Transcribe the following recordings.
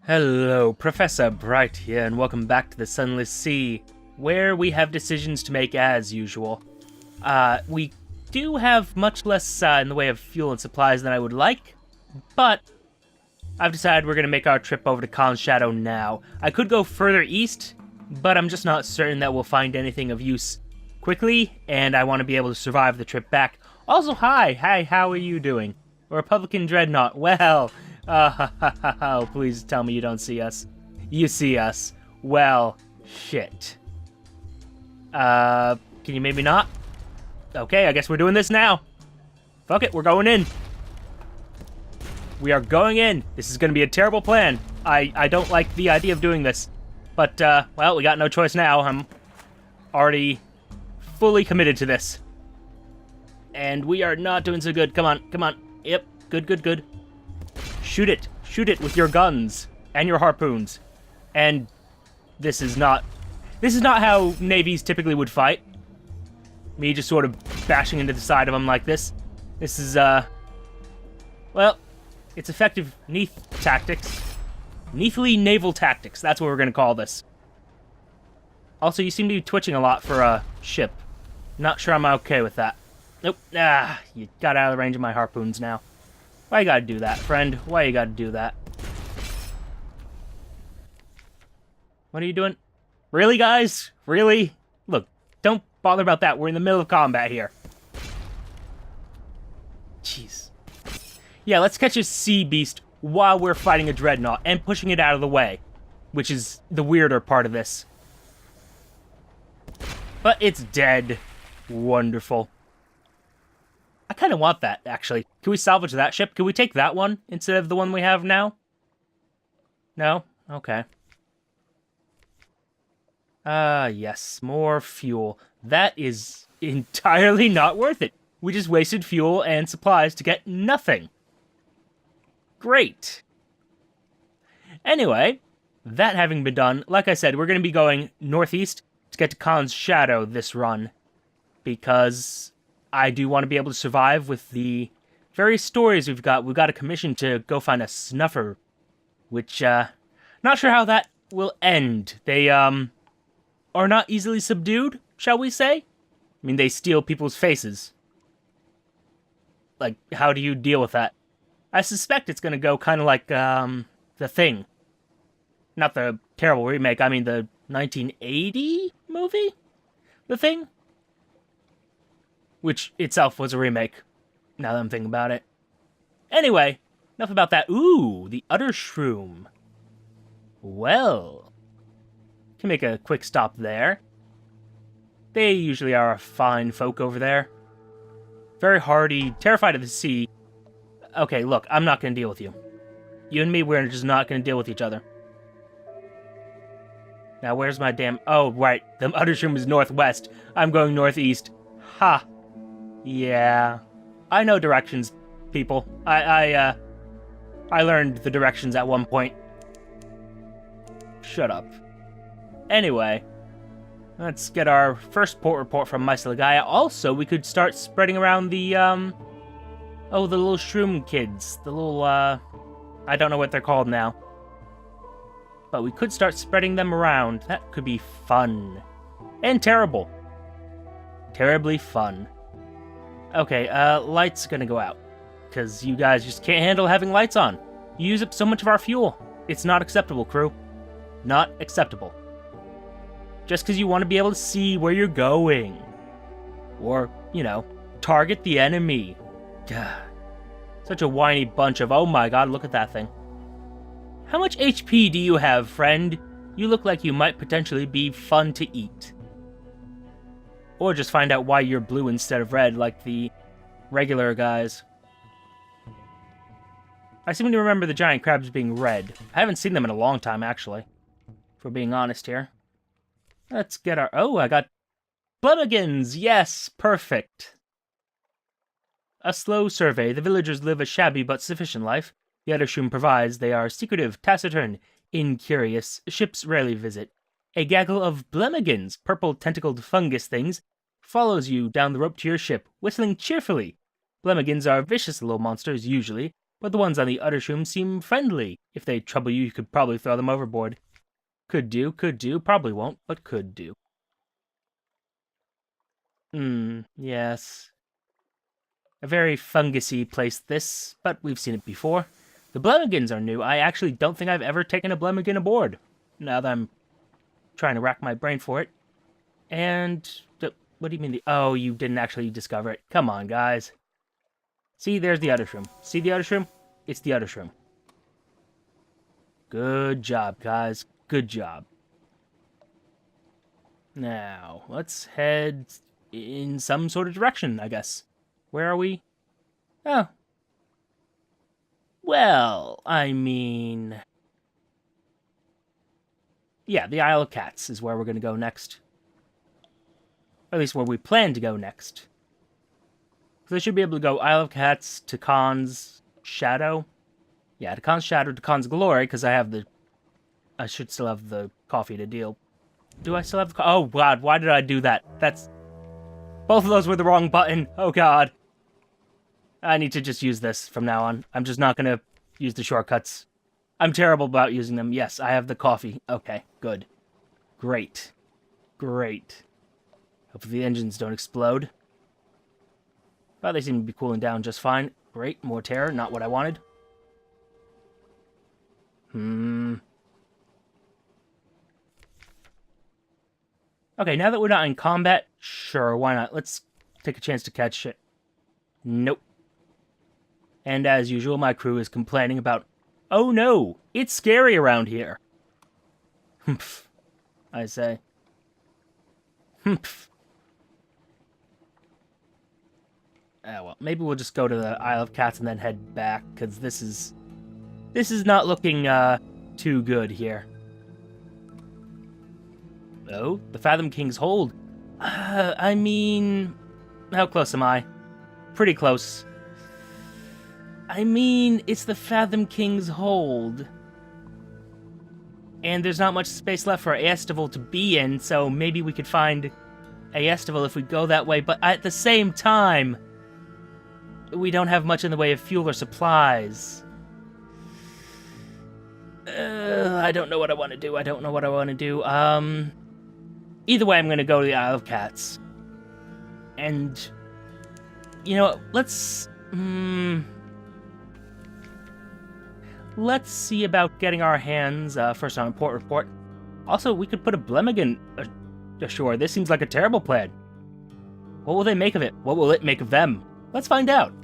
Hello, Professor Bright here, and welcome back to the Sunless Sea, where we have decisions to make as usual. We do have much less in the way of fuel and supplies than I would like, but I've decided we're going to make our trip over to Khan's Shadow now. I could go further east, but I'm just not certain that we'll find anything of use quickly, and I want to be able to survive the trip back. Also, hi, how are you doing? Republican Dreadnought, well... oh, please tell me you don't see us. You see us. Well, shit. Can you maybe not? Okay, I guess we're doing this now. Fuck it, we're going in. We are going in. This is gonna be a terrible plan. I don't like the idea of doing this. But, well, we got no choice now. I'm already fully committed to this. And we are not doing so good. Come on, come on. Yep, good. Shoot it. Shoot it with your guns and your harpoons. And this is not how navies typically would fight. Me just sort of bashing into the side of them like this. This is, well, it's effective Neath tactics. Neathly naval tactics. That's what we're going to call this. Also, you seem to be twitching a lot for a ship. Not sure I'm okay with that. Nope. You got out of the range of my harpoons now. Why you gotta do that, friend? Why you gotta do that? What are you doing? Really, guys? Really? Look, don't bother about that. We're in the middle of combat here. Jeez. Yeah, let's catch a sea beast while we're fighting a Dreadnought and pushing it out of the way, which is the weirder part of this. But it's dead. Wonderful. I kind of want that, actually. Can we salvage that ship? Can we take that one instead of the one we have now? No? Okay. Yes. More fuel. That is entirely not worth it. We just wasted fuel and supplies to get nothing. Great. Anyway, that having been done, like I said, we're going to be going northeast to get to Khan's Shadow this run. Because I do want to be able to survive with the various stories we've got. We've got a commission to go find a snuffer, which, not sure how that will end. They, are not easily subdued, shall we say? I mean, they steal people's faces. Like, how do you deal with that? I suspect it's gonna go kind of like, The Thing. Not the terrible remake, I mean the 1980 movie? The Thing? Which itself was a remake, now that I'm thinking about it. Anyway, enough about that. Ooh, the Uttershroom. Well, can make a quick stop there. They usually are a fine folk over there. Very hardy, terrified of the sea. Okay, look, I'm not going to deal with you. You and me, we're just not going to deal with each other. Now, where's my damn... Oh, right, the Uttershroom is northwest. I'm going northeast. Ha! Yeah, I know directions, people. I learned the directions at one point. Shut up. Anyway, let's get our first port report from Mysilagaya. Also, we could start spreading around the, the little shroom kids. The little, I don't know what they're called now. But we could start spreading them around. That could be fun. And terrible. Terribly fun. Okay, lights gonna go out. Because you guys just can't handle having lights on. You use up so much of our fuel. It's not acceptable, crew. Not acceptable. Just because you want to be able to see where you're going. Or, you know, target the enemy. God. Such a whiny bunch of, oh my god, look at that thing. How much HP do you have, friend? You look like you might potentially be fun to eat. Or just find out why you're blue instead of red, like the regular guys. I seem to remember the giant crabs being red. I haven't seen them in a long time, actually. If we're being honest here. Let's get our... Oh, I got... Blemmigans! Yes! Perfect! A slow survey. The villagers live a shabby but sufficient life. The Uttershroom provides. They are secretive, taciturn, incurious. Ships rarely visit. A gaggle of Blemmigans, purple tentacled fungus things, follows you down the rope to your ship, whistling cheerfully. Blemmigans are vicious little monsters, usually, but the ones on the Uttershroom seem friendly. If they trouble you, you could probably throw them overboard. Could do, probably won't, but could do. Yes. A very fungus-y place this, but we've seen it before. The Blemmigans are new. I actually don't think I've ever taken a Blemmigan aboard, now that I'm trying to rack my brain for it. And, what do you mean oh, you didn't actually discover it. Come on, guys. See, there's the Uttershroom. See the Uttershroom? It's the Uttershroom. Good job, guys. Good job. Now, let's head in some sort of direction, I guess. Where are we? Oh. Well, I mean... yeah, the Isle of Cats is where we're going to go next. Or at least where we plan to go next. So I should be able to go Isle of Cats to Khan's Shadow. Yeah, to Khan's Shadow, to Khan's Glory, because I should still have the coffee to deal. Do I still have the oh, God, why did I do that? Both of those were the wrong button. Oh, God. I need to just use this from now on. I'm just not going to use the shortcuts. I'm terrible about using them. Yes, I have the coffee. Okay, good. Great. Great. Hopefully the engines don't explode. Well, they seem to be cooling down just fine. Great, more terror, not what I wanted. Okay, now that we're not in combat, sure, why not? Let's take a chance to catch it. Nope. And as usual, my crew is complaining about, oh no, it's scary around here. Humph, I say. Humph. Well, maybe we'll just go to the Isle of Cats and then head back, because this is not looking, too good here. Oh, the Fathom King's Hold. I mean, how close am I? Pretty close. I mean, it's the Fathom King's Hold. And there's not much space left for Aestival to be in, so maybe we could find Aestival if we go that way, but at the same time, we don't have much in the way of fuel or supplies. I don't know what I want to do. Either way, I'm going to go to the Isle of Cats. And, you know, let's see about getting our hands, first on a port report. Also, we could put a Blemmigan ashore. This seems like a terrible plan. What will they make of it? What will it make of them? Let's find out.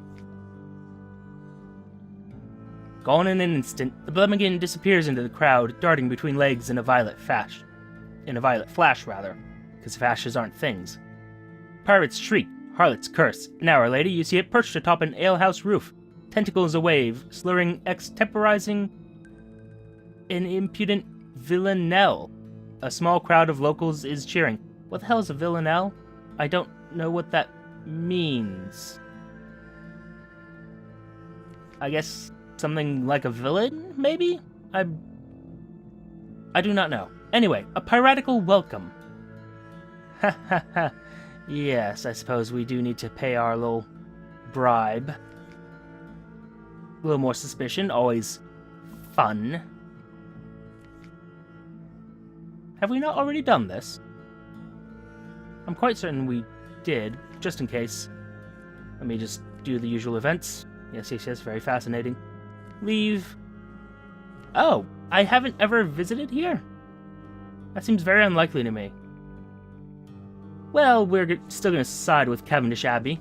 Gone in an instant, the Blemmigan disappears into the crowd, darting between legs in a violet flash. Because flashes aren't things. Pirates shriek, harlots curse. An hour later, you see it perched atop an alehouse roof, tentacles a wave, slurring, extemporizing an impudent villanelle. A small crowd of locals is cheering. What the hell is a villanelle? I don't know what that means. I guess something like a villain, maybe? I do not know. Anyway, a piratical welcome. Ha ha ha. Yes, I suppose we do need to pay our little bribe. A little more suspicion, always fun. Have we not already done this? I'm quite certain we did, just in case. Let me just do the usual events. Yes, very fascinating. Leave. Oh, I haven't ever visited here? That seems very unlikely to me. Well, we're still going to side with Cavendish Abbey.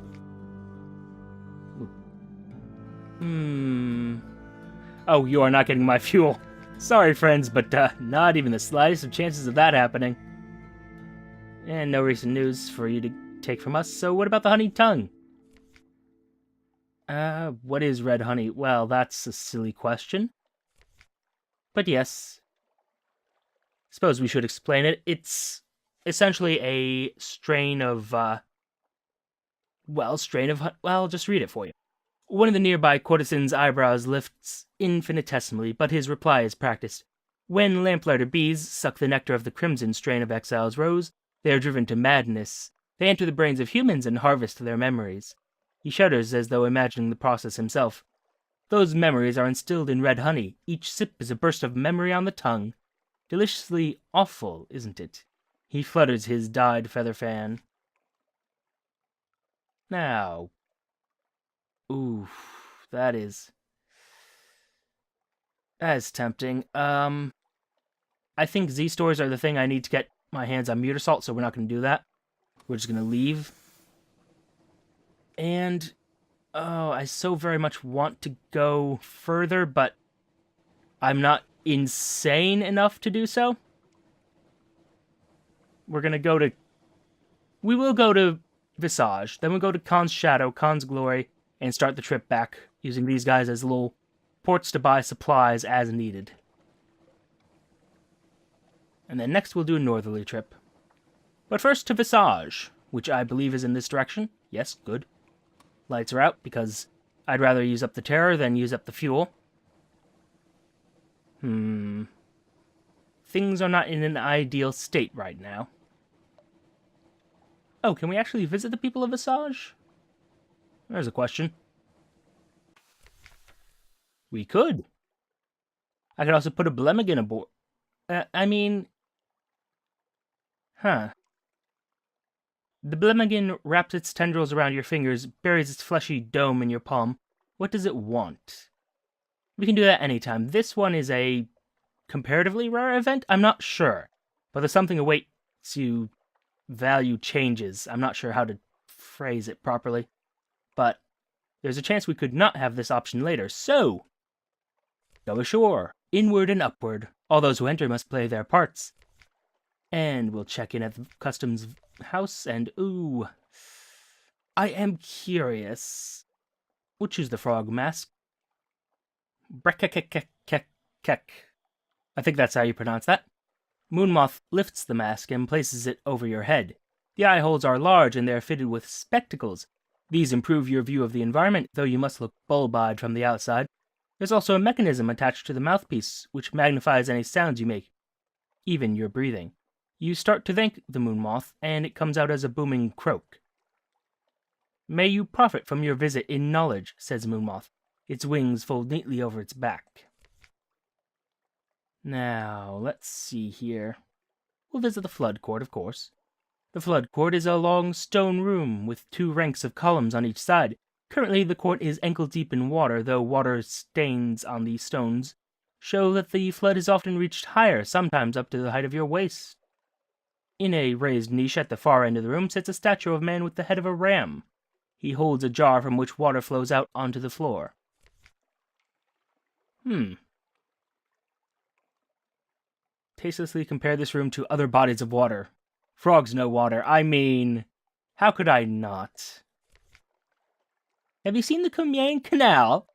Oh, you are not getting my fuel. Sorry, friends, but not even the slightest of chances of that happening. And no recent news for you to take from us, so what about the honey tongue? What is red honey? Well, that's a silly question. But yes. Suppose we should explain it. It's essentially a strain of, well, just read it for you. One of the nearby courtesans' eyebrows lifts infinitesimally, but his reply is practiced. When lamplighter bees suck the nectar of the crimson strain of exile's rose, they are driven to madness. They enter the brains of humans and harvest their memories. He shudders as though imagining the process himself. Those memories are instilled in red honey. Each sip is a burst of memory on the tongue. Deliciously awful, isn't it? He flutters his dyed feather fan. Now. Ooh, that is tempting. I think Z stores are the thing I need to get my hands on Muter Salt, so we're not going to do that. We're just going to leave. And, oh, I so very much want to go further, but I'm not insane enough to do so. We're going to go to... We will go to Visage, then we'll go to Khan's Shadow, Khan's Glory, and start the trip back, using these guys as little ports to buy supplies as needed. And then next we'll do a northerly trip. But first to Visage, which I believe is in this direction. Yes, good. Lights are out, because I'd rather use up the terror than use up the fuel. Things are not in an ideal state right now. Oh, can we actually visit the people of Visage? There's a question. We could. I could also put a Blemmigan aboard. Huh. The Blemmigan wraps its tendrils around your fingers, buries its fleshy dome in your palm. What does it want? We can do that anytime. This one is a comparatively rare event? I'm not sure. But there's something awaits you. Value changes. I'm not sure how to phrase it properly. But there's a chance we could not have this option later. So, go ashore. Inward and upward. All those who enter must play their parts. And we'll check in at the customs house and, ooh, I am curious. We'll choose the frog mask. Brekekekekekek. I think that's how you pronounce that. Moonmoth lifts the mask and places it over your head. The eye holes are large and they are fitted with spectacles. These improve your view of the environment, though you must look bulb-eyed from the outside. There's also a mechanism attached to the mouthpiece, which magnifies any sounds you make, even your breathing. You start to thank the Moonmoth, and it comes out as a booming croak. May you profit from your visit in knowledge, says Moonmoth. Its wings fold neatly over its back. Now, let's see here. We'll visit the Flood Court, of course. The Flood Court is a long stone room with 2 ranks of columns on each side. Currently, the court is ankle-deep in water, though water stains on the stones show that the flood has often reached higher, sometimes up to the height of your waist. In a raised niche at the far end of the room sits a statue of a man with the head of a ram. He holds a jar from which water flows out onto the floor. Tastelessly compare this room to other bodies of water. Frogs know water. I mean, how could I not? Have you seen the Kumyang Canal?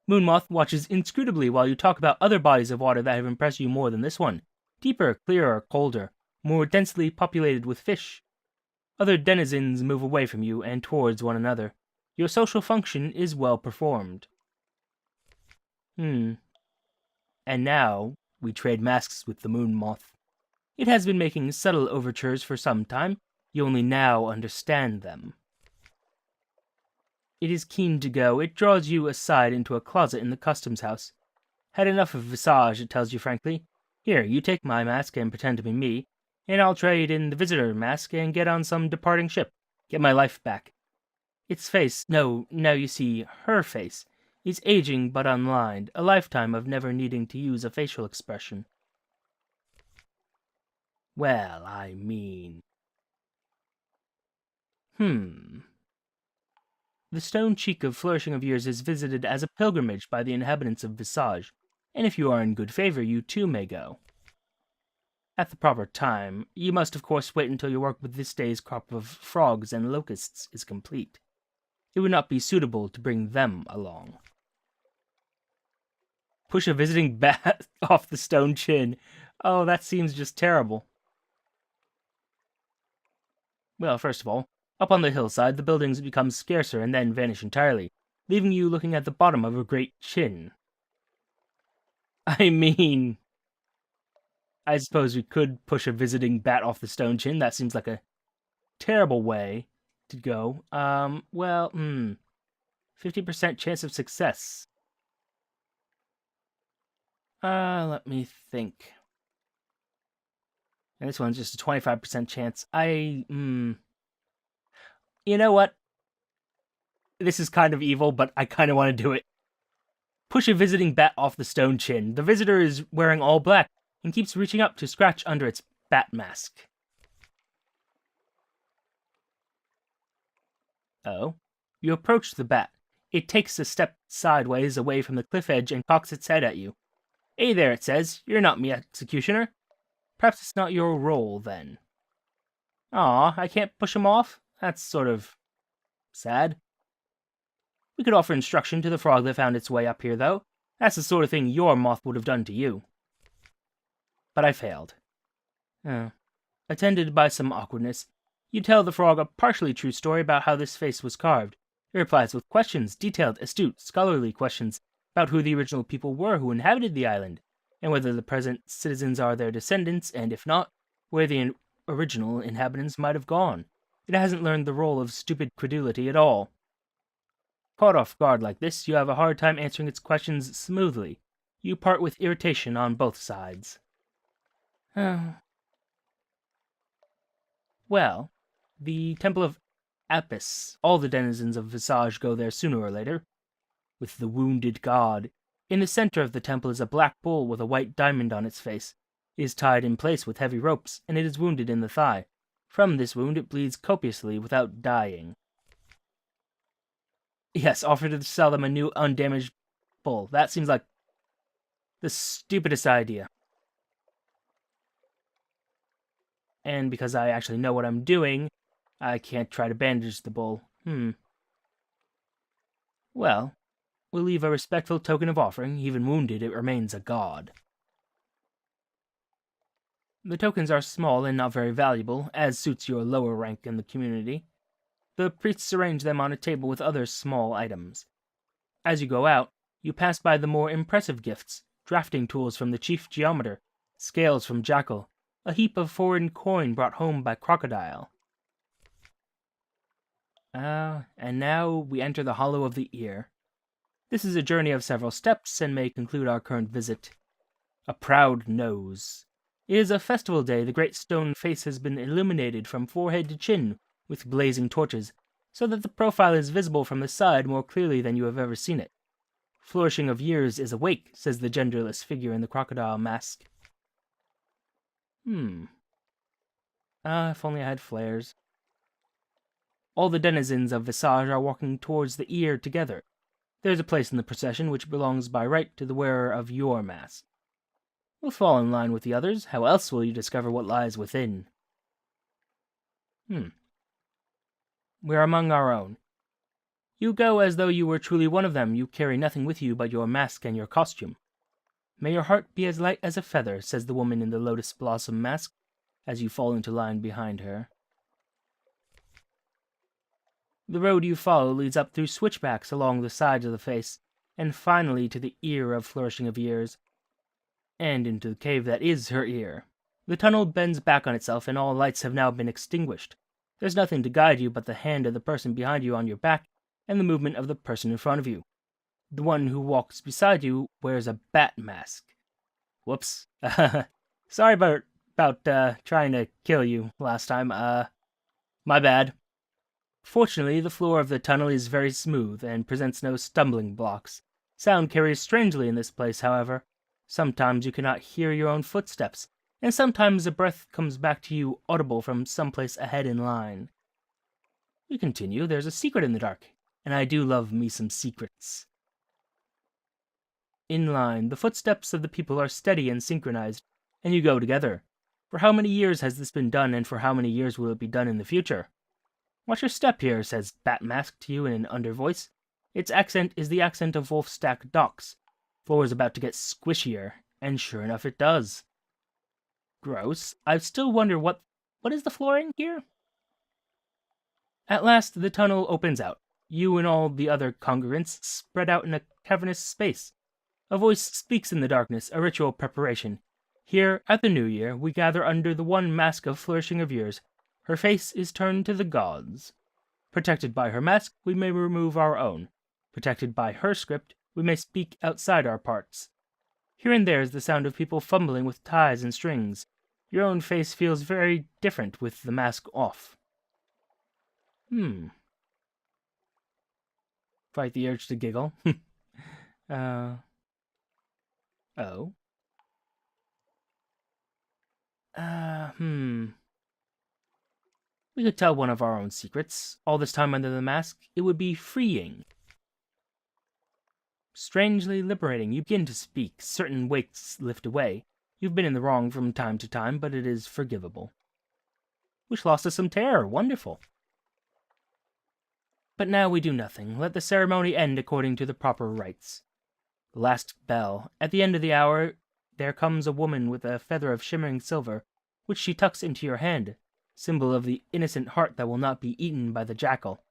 Moonmoth watches inscrutably while you talk about other bodies of water that have impressed you more than this one. Deeper, clearer, colder, more densely populated with fish. Other denizens move away from you and towards one another. Your social function is well performed. And now, we trade masks with the Moonmoth. It has been making subtle overtures for some time. You only now understand them. It is keen to go. It draws you aside into a closet in the customs house. Had enough of Visage, it tells you frankly. Here, you take my mask and pretend to be me, and I'll trade in the visitor mask and get on some departing ship. Get my life back. Its face, no, now you see, her face, is aging but unlined, a lifetime of never needing to use a facial expression. Well, I mean... The stone cheek of Flourishing of Years is visited as a pilgrimage by the inhabitants of Visage, and if you are in good favor, you too may go. At the proper time, you must of course wait until your work with this day's crop of frogs and locusts is complete. It would not be suitable to bring them along. Push a visiting bat off the stone chin. Oh, that seems just terrible. Well, first of all, up on the hillside, the buildings become scarcer and then vanish entirely, leaving you looking at the bottom of a great chin. I mean, I suppose we could push a visiting bat off the stone chin. That seems like a terrible way to go. 50% chance of success. Let me think. And this one's just a 25% chance. You know what? This is kind of evil, but I kind of want to do it. Push a visiting bat off the stone chin. The visitor is wearing all black and keeps reaching up to scratch under its bat mask. Oh. You approach the bat. It takes a step sideways away from the cliff edge and cocks its head at you. Hey there, it says. You're not me executioner. Perhaps it's not your role, then. Aw, I can't push him off? That's sort of sad. We could offer instruction to the frog that found its way up here, though. That's the sort of thing your moth would have done to you. But I failed. Attended by some awkwardness, you tell the frog a partially true story about how this face was carved. It replies with questions, detailed, astute, scholarly questions, about who the original people were who inhabited the island, and whether the present citizens are their descendants, and if not, where the original inhabitants might have gone. It hasn't learned the role of stupid credulity at all. Caught off guard like this, you have a hard time answering its questions smoothly. You part with irritation on both sides. Well, the Temple of Apis. All the denizens of Visage go there sooner or later. With the wounded god. In the center of the temple is a black bull with a white diamond on its face. It is tied in place with heavy ropes, and it is wounded in the thigh. From this wound it bleeds copiously without dying. Yes, offer to sell them a new undamaged bull. That seems like the stupidest idea. And because I actually know what I'm doing, I can't try to bandage the bull. Well, we'll leave a respectful token of offering. Even wounded, it remains a god. The tokens are small and not very valuable, as suits your lower rank in the community. The priests arrange them on a table with other small items. As you go out, you pass by the more impressive gifts, drafting tools from the chief geometer, scales from Jackal, a heap of foreign coin brought home by Crocodile. And now we enter the hollow of the ear. This is a journey of several steps and may conclude our current visit. A proud nose. It is a festival day. The great stone face has been illuminated from forehead to chin with blazing torches, so that the profile is visible from the side more clearly than you have ever seen it. Flourishing of years is awake, says the genderless figure in the crocodile mask. If only I had flares. All the denizens of Visage are walking towards the ear together. There's a place in the procession which belongs by right to the wearer of your mask. We'll fall in line with the others. How else will you discover what lies within? We're among our own. You go as though you were truly one of them. You carry nothing with you but your mask and your costume. May your heart be as light as a feather, says the woman in the lotus blossom mask, as you fall into line behind her. The road you follow leads up through switchbacks along the sides of the face, and finally to the ear of Flourishing of Years, and into the cave that is her ear. The tunnel bends back on itself, and all lights have now been extinguished. There's nothing to guide you but the hand of the person behind you on your back, and the movement of the person in front of you. The one who walks beside you wears a bat mask. Whoops. Sorry about trying to kill you last time. My bad. Fortunately, the floor of the tunnel is very smooth and presents no stumbling blocks. Sound carries strangely in this place, however. Sometimes you cannot hear your own footsteps, and sometimes a breath comes back to you audible from someplace ahead in line. We continue. There's a secret in the dark, and I do love me some secrets. In line, the footsteps of the people are steady and synchronized, and you go together. For how many years has this been done, and for how many years will it be done in the future? Watch your step here, says Batmask to you in an under voice. Its accent is the accent of Wolfstack docks. Floor is about to get squishier, and sure enough it does. Gross. I still wonder what is the flooring here? At last the tunnel opens out. You and all the other congregants spread out in a cavernous space. A voice speaks in the darkness, a ritual preparation. Here, at the New Year, we gather under the one mask of Flourishing of Years. Her face is turned to the gods. Protected by her mask, we may remove our own. Protected by her script, we may speak outside our parts. Here and there is the sound of people fumbling with ties and strings. Your own face feels very different with the mask off. Fight the urge to giggle. Oh. We could tell one of our own secrets. All this time under the mask, it would be freeing. Strangely liberating. You begin to speak. Certain weights lift away. You've been in the wrong from time to time, but it is forgivable. Which lost us some terror. Wonderful. But now we do nothing. Let the ceremony end according to the proper rites. The last bell. At the end of the hour, there comes a woman with a feather of shimmering silver, which she tucks into your hand, symbol of the innocent heart that will not be eaten by the jackal.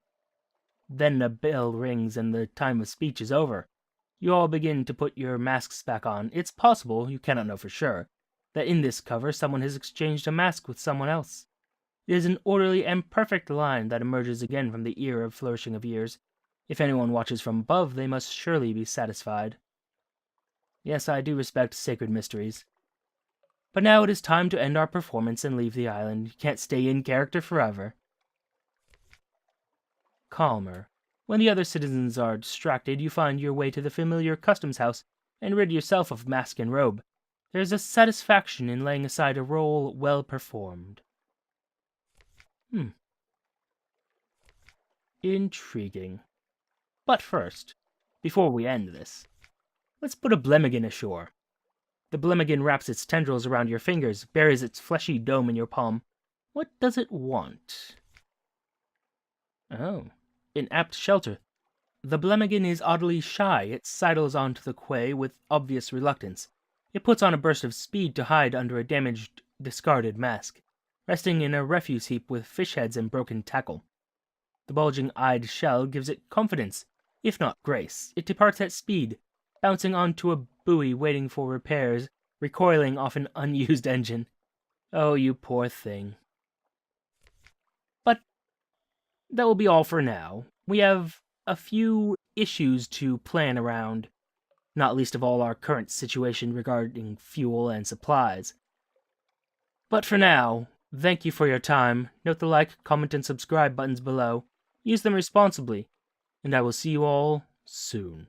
Then a bell rings and the time of speech is over. You all begin to put your masks back on. It's possible, you cannot know for sure, that in this cover someone has exchanged a mask with someone else. It is an orderly and perfect line that emerges again from the ear of flourishing of years. If anyone watches from above, they must surely be satisfied. Yes, I do respect sacred mysteries. But now it is time to end our performance and leave the island. You can't stay in character forever. Calmer. When the other citizens are distracted, you find your way to the familiar customs house and rid yourself of mask and robe. There is a satisfaction in laying aside a role well performed. Intriguing. But first, before we end this, let's put a Blemmigan ashore. The Blemmigan wraps its tendrils around your fingers, buries its fleshy dome in your palm. What does it want? Oh, an apt shelter. The Blemmigan is oddly shy. It sidles onto the quay with obvious reluctance. It puts on a burst of speed to hide under a damaged, discarded mask, resting in a refuse heap with fish heads and broken tackle. The bulging-eyed shell gives it confidence, if not grace. It departs at speed, bouncing onto a buoy waiting for repairs, recoiling off an unused engine. Oh, you poor thing. But that will be all for now. We have a few issues to plan around, not least of all our current situation regarding fuel and supplies. But for now, thank you for your time. Note the like, comment, and subscribe buttons below. Use them responsibly, and I will see you all soon.